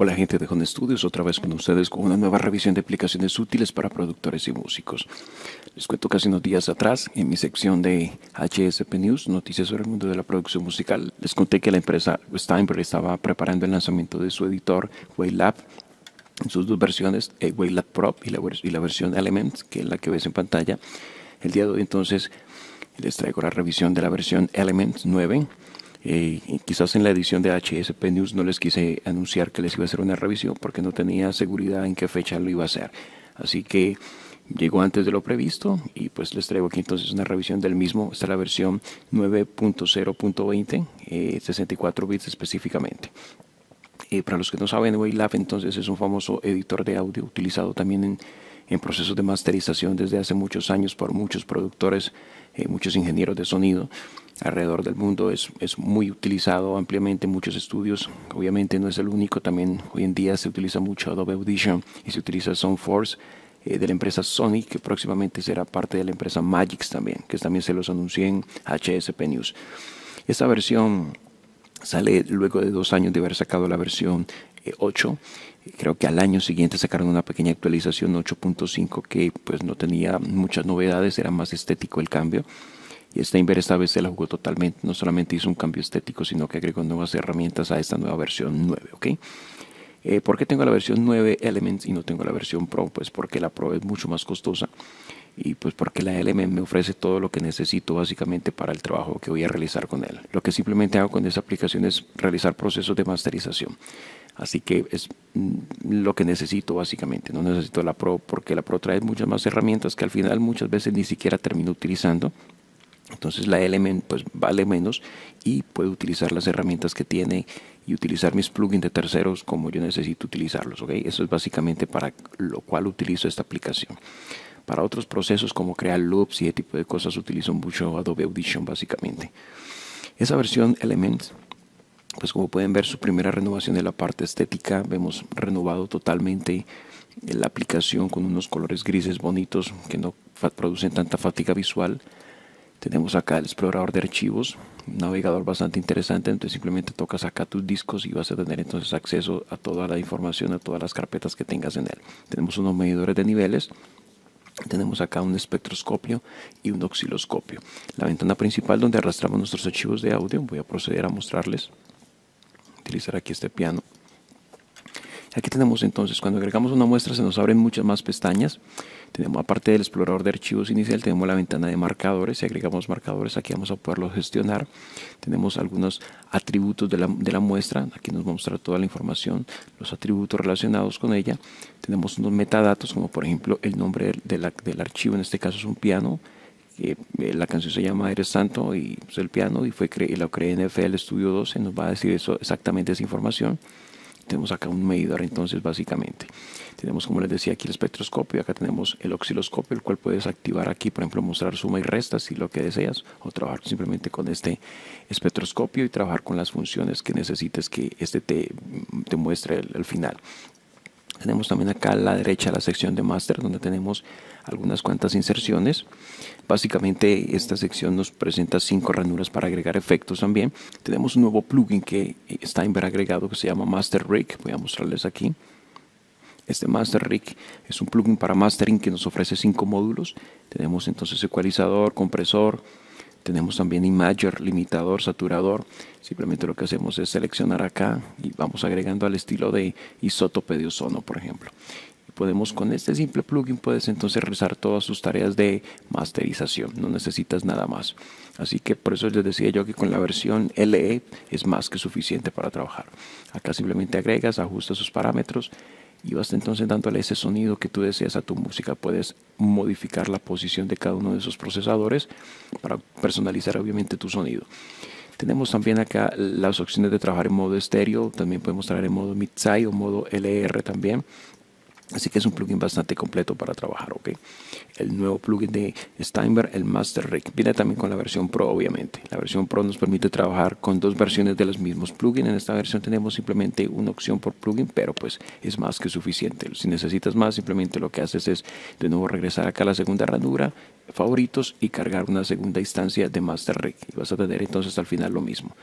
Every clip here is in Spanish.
Hola gente de Home Studios, otra vez con ustedes con una nueva revisión de aplicaciones útiles para productores y músicos. Les cuento que hace unos días atrás, en mi sección de HSP News, noticias sobre el mundo de la producción musical, les conté que la empresa Steinberg estaba preparando el lanzamiento de su editor Wavelab en sus dos versiones, Wavelab Pro y la versión Elements, que es la que ves en pantalla. El día de hoy entonces les traigo la revisión de la versión Elements 9. Quizás en la edición de HSP News no les quise anunciar que les iba a hacer una revisión porque no tenía seguridad en qué fecha lo iba a hacer. Así que llegó antes de lo previsto y pues les traigo aquí entonces una revisión del mismo. Esta es la versión 9.0.20, 64 bits específicamente. Para los que no saben, Wavelab entonces es un famoso editor de audio utilizado también en procesos de masterización desde hace muchos años por muchos productores, muchos ingenieros de sonido alrededor del mundo. Es muy utilizado ampliamente en muchos estudios. Obviamente no es el único, también hoy en día se utiliza mucho Adobe Audition y se utiliza Soundforce de la empresa Sony, que próximamente será parte de la empresa Magix también, que también se los anuncié en HSP News. Esta versión sale luego de 2 años de haber sacado la versión 8. Creo que al año siguiente sacaron una pequeña actualización 8.5 que pues no tenía muchas novedades, era más estético el cambio. Y Steinberg esta vez se la jugó totalmente, no solamente hizo un cambio estético, sino que agregó nuevas herramientas a esta nueva versión 9, ¿ok? ¿Por qué tengo la versión 9 Elements y no tengo la versión Pro? Pues porque la Pro es mucho más costosa y pues porque la Element me ofrece todo lo que necesito básicamente para el trabajo que voy a realizar con él. Lo que simplemente hago con esa aplicación es realizar procesos de masterización. Así que es lo que necesito básicamente. No necesito la Pro porque la Pro trae muchas más herramientas que al final muchas veces ni siquiera termino utilizando. Entonces la Element pues vale menos y puedo utilizar las herramientas que tiene y utilizar mis plugins de terceros como yo necesito utilizarlos, ¿ok? Eso es básicamente para lo cual utilizo esta aplicación. Para otros procesos como crear loops y ese tipo de cosas utilizo mucho Adobe Audition básicamente. Esa versión Elements, pues como pueden ver, su primera renovación de la parte estética, vemos renovado totalmente la aplicación con unos colores grises bonitos que no producen tanta fatiga visual. Tenemos acá el explorador de archivos, un navegador bastante interesante, entonces simplemente tocas acá tus discos y vas a tener entonces acceso a toda la información, a todas las carpetas que tengas en él. Tenemos unos medidores de niveles, tenemos acá un espectroscopio y un osciloscopio. La ventana principal donde arrastramos nuestros archivos de audio, voy a proceder a mostrarles, utilizar aquí este piano. Aquí tenemos entonces, cuando agregamos una muestra se nos abren muchas más pestañas. Tenemos, aparte del explorador de archivos inicial, tenemos la ventana de marcadores. Si agregamos marcadores, aquí vamos a poderlos gestionar. Tenemos algunos atributos de la muestra. Aquí nos va a mostrar toda la información, los atributos relacionados con ella. Tenemos unos metadatos, como por ejemplo el nombre del archivo, en este caso es un piano. La canción se llama Eres Santo y es el piano y lo creé en FL Studio 12. Nos va a decir eso, exactamente esa información. Tenemos acá un medidor entonces básicamente. Tenemos, como les decía, aquí el espectroscopio. Acá tenemos el osciloscopio, el cual puedes activar aquí, por ejemplo, mostrar suma y resta si lo que deseas, o trabajar simplemente con este espectroscopio y trabajar con las funciones que necesites que este te muestre al final. Tenemos también acá a la derecha la sección de Master, donde tenemos algunas cuantas inserciones. Básicamente esta sección nos presenta 5 ranuras para agregar efectos también. Tenemos un nuevo plugin que Steinberg agregado que se llama Master Rig. Voy a mostrarles aquí. Este Master Rig es un plugin para mastering que nos ofrece 5 módulos. Tenemos entonces ecualizador, compresor. Tenemos también imager, limitador, saturador. Simplemente lo que hacemos es seleccionar acá y vamos agregando al estilo de isótope de ozono, por ejemplo. Podemos, con este simple plugin puedes entonces realizar todas sus tareas de masterización, no necesitas nada más. Así que por eso les decía yo que con la versión LE es más que suficiente para trabajar. Acá simplemente agregas, ajustas sus parámetros y vas entonces dándole ese sonido que tú deseas a tu música. Puedes modificar la posición de cada uno de esos procesadores para personalizar obviamente tu sonido. Tenemos también acá las opciones de trabajar en modo estéreo, también podemos trabajar en modo mid-side o modo LR también. Así que es un plugin bastante completo para trabajar, ¿ok? El nuevo plugin de Steinberg, el Master Rig, viene también con la versión Pro, obviamente. La versión Pro nos permite trabajar con 2 versiones de los mismos plugins. En esta versión tenemos simplemente una opción por plugin, pero pues es más que suficiente. Si necesitas más, simplemente lo que haces es de nuevo regresar acá a la segunda ranura, favoritos y cargar una segunda instancia de Master Rig. Y vas a tener entonces al final lo mismo.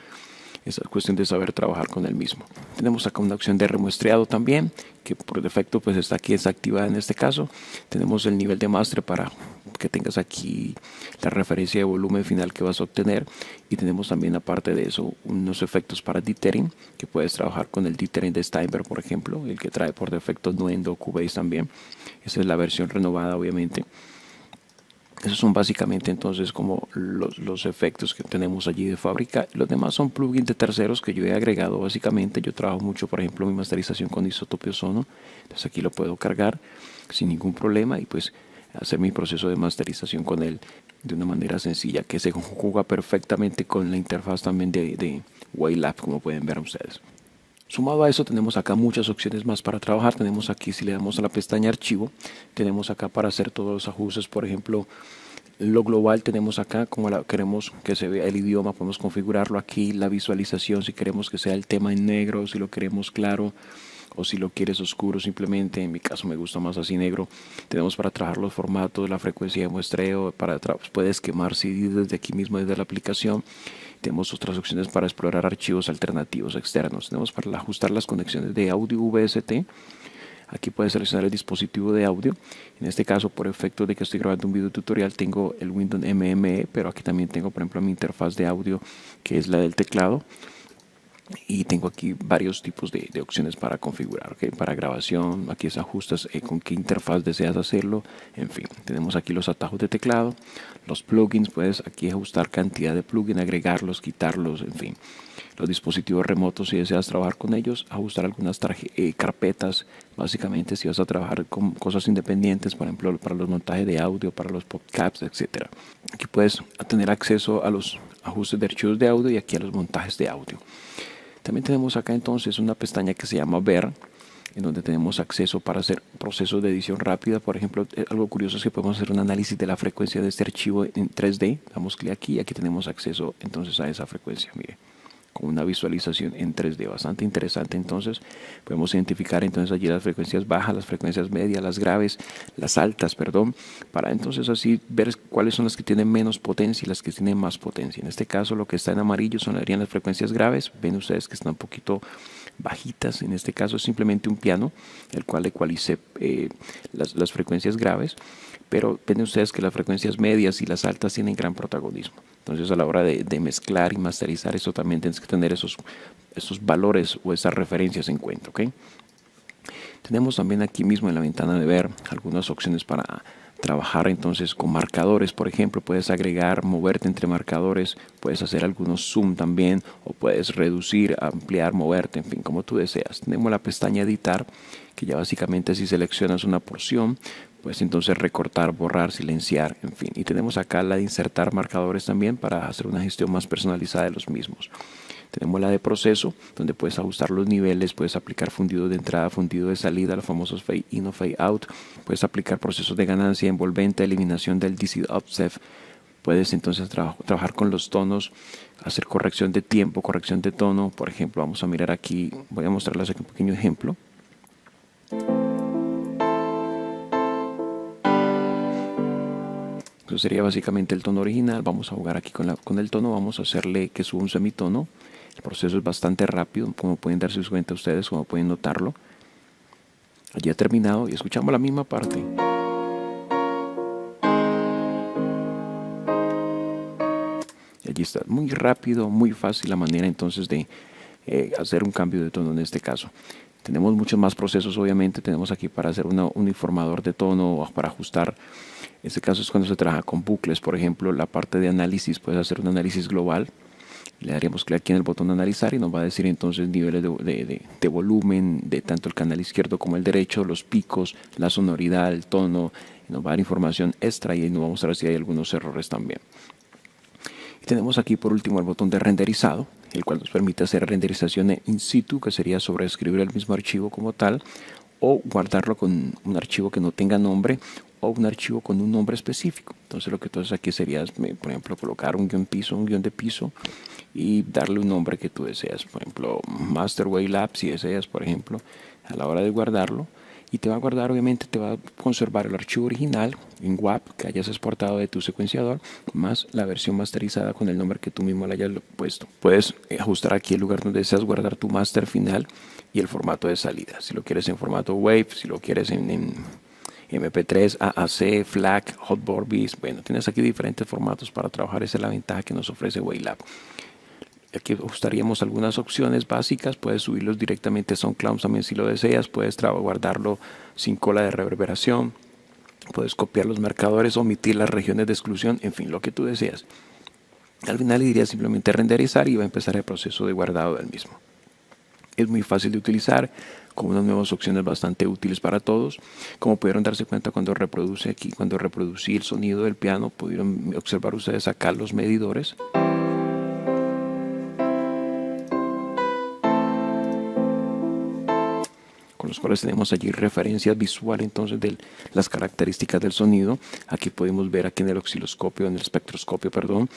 Es cuestión de saber trabajar con el mismo. Tenemos acá una opción de remuestreado también, que por defecto pues está aquí desactivada en este caso. Tenemos el nivel de master para que tengas aquí la referencia de volumen final que vas a obtener. Y tenemos también, aparte de eso, unos efectos para dithering, que puedes trabajar con el dithering de Steinberg, por ejemplo, el que trae por defecto Nuendo o Cubase también. Esa es la versión renovada, obviamente. Esos son básicamente entonces como los efectos que tenemos allí de fábrica. Los demás son plugins de terceros que yo he agregado básicamente. Yo trabajo mucho, por ejemplo, mi masterización con Isotope Ozono. Entonces aquí lo puedo cargar sin ningún problema y pues hacer mi proceso de masterización con él de una manera sencilla que se conjuga perfectamente con la interfaz también de Wavelab, como pueden ver ustedes. Sumado a eso tenemos acá muchas opciones más para trabajar. Tenemos aquí, si le damos a la pestaña archivo, tenemos acá para hacer todos los ajustes. Por ejemplo, lo global tenemos acá, como queremos que se vea el idioma, podemos configurarlo aquí. La visualización, si queremos que sea el tema en negro, si lo queremos claro o si lo quieres oscuro simplemente. En mi caso me gusta más así negro. Tenemos para trabajar los formatos, la frecuencia de muestreo, puedes quemar CD desde aquí mismo, desde la aplicación. Tenemos otras opciones para explorar archivos alternativos externos. Tenemos para ajustar las conexiones de audio VST. Aquí puedes seleccionar el dispositivo de audio. En este caso, por efecto de que estoy grabando un video tutorial, tengo el Windows MME, pero aquí también tengo, por ejemplo, mi interfaz de audio, que es la del teclado. Y tengo aquí varios tipos de opciones para configurar, ¿okay? Para grabación, aquí se ajustas con qué interfaz deseas hacerlo. En fin, tenemos aquí los atajos de teclado, los plugins, puedes aquí ajustar cantidad de plugins, agregarlos, quitarlos, en fin. Los dispositivos remotos, si deseas trabajar con ellos, ajustar algunas carpetas, básicamente si vas a trabajar con cosas independientes, por ejemplo, para los montajes de audio, para los podcasts, etc. Aquí puedes tener acceso a los ajustes de archivos de audio y aquí a los montajes de audio. También tenemos acá entonces una pestaña que se llama Ver, en donde tenemos acceso para hacer procesos de edición rápida. Por ejemplo, algo curioso es que podemos hacer un análisis de la frecuencia de este archivo en 3D. Damos clic aquí y aquí tenemos acceso entonces a esa frecuencia, mire, con una visualización en 3D bastante interesante. Entonces podemos identificar entonces allí las frecuencias bajas, las frecuencias medias, las graves, las altas, perdón, para entonces así ver cuáles son las que tienen menos potencia y las que tienen más potencia. En este caso lo que está en amarillo serían las frecuencias graves. Ven ustedes que están un poquito bajitas. En este caso es simplemente un piano el cual ecualice las frecuencias graves, pero ven ustedes que las frecuencias medias y las altas tienen gran protagonismo. Entonces a la hora de mezclar y masterizar eso también tienes que tener esos valores o esas referencias en cuenta, ¿ok? Tenemos también aquí mismo en la ventana de ver algunas opciones para trabajar entonces con marcadores. Por ejemplo, puedes agregar, moverte entre marcadores, puedes hacer algunos zoom también, o puedes reducir, ampliar, moverte, en fin, como tú deseas. Tenemos la pestaña editar, que ya básicamente si seleccionas una porción, pues entonces recortar, borrar, silenciar, en fin. Y tenemos acá la de insertar marcadores también para hacer una gestión más personalizada de los mismos. Tenemos la de proceso, donde puedes ajustar los niveles, puedes aplicar fundido de entrada, fundido de salida, los famosos fade in o fade out. Puedes aplicar procesos de ganancia, envolvente, eliminación del DC offset. Puedes entonces trabajar con los tonos, hacer corrección de tiempo, corrección de tono. Por ejemplo, vamos a mirar aquí, voy a mostrarles aquí un pequeño ejemplo. Eso sería básicamente el tono original. Vamos a jugar aquí con el tono, vamos a hacerle que suba un semitono. El proceso es bastante rápido, como pueden darse cuenta ustedes, como pueden notarlo. Allí ha terminado y escuchamos la misma parte. Y allí está, muy rápido, muy fácil la manera entonces de hacer un cambio de tono en este caso. Tenemos muchos más procesos, obviamente. Tenemos aquí para hacer un uniformador de tono o para ajustar. En este caso es cuando se trabaja con bucles, por ejemplo, la parte de análisis, puedes hacer un análisis global. Le daríamos clic aquí en el botón de analizar y nos va a decir entonces niveles de volumen de tanto el canal izquierdo como el derecho, los picos, la sonoridad, el tono. Nos va a dar información extra y nos va a mostrar si hay algunos errores también. Y tenemos aquí por último el botón de renderizado, el cual nos permite hacer renderización in situ, que sería sobreescribir el mismo archivo como tal, o guardarlo con un archivo que no tenga nombre o un archivo con un nombre específico. Entonces lo que tú haces aquí sería, por ejemplo, colocar un guión de piso y darle un nombre que tú deseas. Por ejemplo, Master Wavelab, si deseas, por ejemplo, a la hora de guardarlo. y te va a guardar, obviamente te va a conservar el archivo original en WAP que hayas exportado de tu secuenciador, más la versión masterizada con el nombre que tú mismo le hayas puesto. Puedes ajustar aquí el lugar donde deseas guardar tu máster final y el formato de salida. Si lo quieres en formato WAV, si lo quieres en MP3, AAC, FLAC, Hotboard Beast. Bueno, tienes aquí diferentes formatos para trabajar. Esa es la ventaja que nos ofrece Wavelab. Aquí ajustaríamos algunas opciones básicas. Puedes subirlos directamente a SoundCloud también si lo deseas. Puedes guardarlo sin cola de reverberación. Puedes copiar los marcadores, omitir las regiones de exclusión, en fin, lo que tú deseas. Al final le diría simplemente renderizar y va a empezar el proceso de guardado del mismo. Es muy fácil de utilizar, con unas nuevas opciones bastante útiles para todos. Como pudieron darse cuenta cuando reproducí el sonido del piano, pudieron observar ustedes acá los medidores. Con los cuales tenemos allí referencias visuales entonces de las características del sonido. Aquí podemos ver aquí en el osciloscopio, en el espectroscopio, perdón,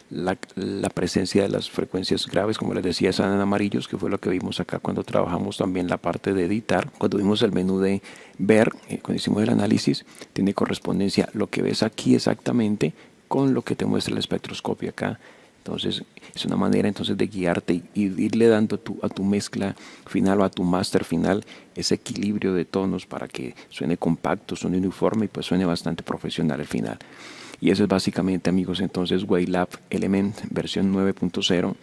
la presencia de las frecuencias graves, como les decía, están en amarillos, que fue lo que vimos acá cuando trabajamos también la parte de editar. Cuando vimos el menú de ver, cuando hicimos el análisis, tiene correspondencia lo que ves aquí exactamente con lo que te muestra el espectroscopio acá. Entonces es una manera entonces de guiarte y irle dando a tu mezcla final o a tu máster final ese equilibrio de tonos para que suene compacto, suene uniforme y pues suene bastante profesional al final. Y eso es básicamente, amigos, entonces Wavelab Element versión 9.0.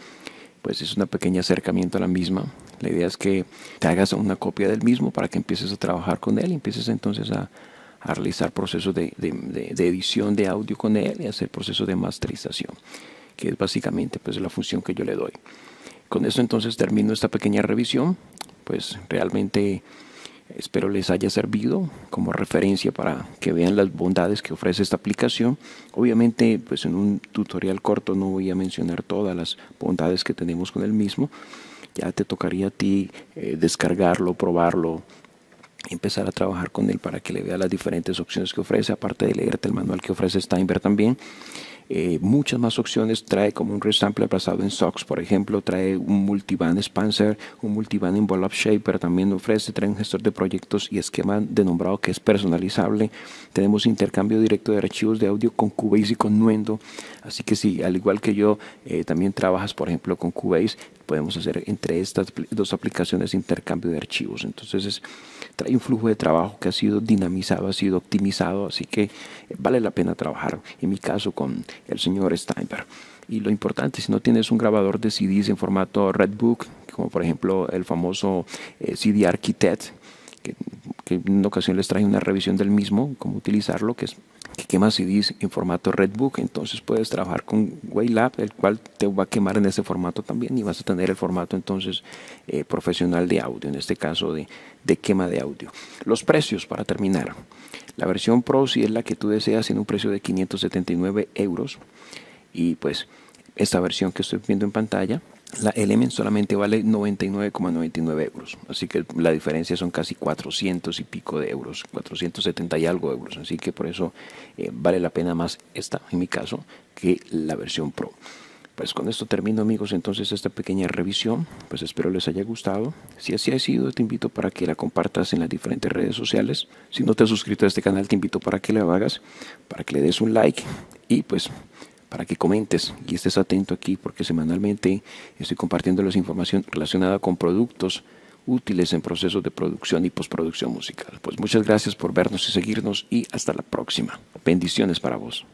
Pues es un pequeño acercamiento a la misma. La idea es que te hagas una copia del mismo para que empieces a trabajar con él y empieces entonces a realizar procesos de edición de audio con él y hacer procesos de masterización, que es básicamente pues la función que yo le doy. Con esto entonces termino esta pequeña revisión. Pues realmente espero les haya servido como referencia para que vean las bondades que ofrece esta aplicación. Obviamente pues en un tutorial corto no voy a mencionar todas las bondades que tenemos con el mismo. Ya te tocaría a ti descargarlo, probarlo, empezar a trabajar con él para que le veas las diferentes opciones que ofrece, aparte de leerte el manual que ofrece Steinberg también. Muchas más opciones. Trae como un resampler basado en SOX, por ejemplo, trae un multiband expanser, un multiband envelope shaper, también ofrece, trae un gestor de proyectos y esquema de nombrado que es personalizable. Tenemos intercambio directo de archivos de audio con Cubase y con Nuendo, así que si al igual que yo también trabajas por ejemplo con Cubase, podemos hacer entre estas dos aplicaciones intercambio de archivos. Entonces trae un flujo de trabajo que ha sido dinamizado, ha sido optimizado, así que vale la pena trabajar, en mi caso con el señor Steinberg. Y lo importante, si no tienes un grabador de CDs en formato Redbook, como por ejemplo el famoso CD Architect, que en una ocasión les traje una revisión del mismo, cómo utilizarlo, que quema CDs en formato Redbook, entonces puedes trabajar con Wavelab, el cual te va a quemar en ese formato también y vas a tener el formato entonces profesional de audio, en este caso de quema de audio. Los precios para terminar. La versión Pro si es la que tú deseas en un precio de 579 euros y pues esta versión que estoy viendo en pantalla, la Element solamente vale 99,99 euros, así que la diferencia son casi 400 y pico de euros, 470 y algo euros, así que por eso vale la pena más esta, en mi caso, que la versión Pro. Pues con esto termino, amigos, entonces esta pequeña revisión, pues espero les haya gustado. Si así ha sido, te invito para que la compartas en las diferentes redes sociales. Si no te has suscrito a este canal, te invito para que lo hagas, para que le des un like y pues para que comentes y estés atento aquí porque semanalmente estoy compartiendo las información relacionada con productos útiles en procesos de producción y postproducción musical. Pues muchas gracias por vernos y seguirnos y hasta la próxima. Bendiciones para vos.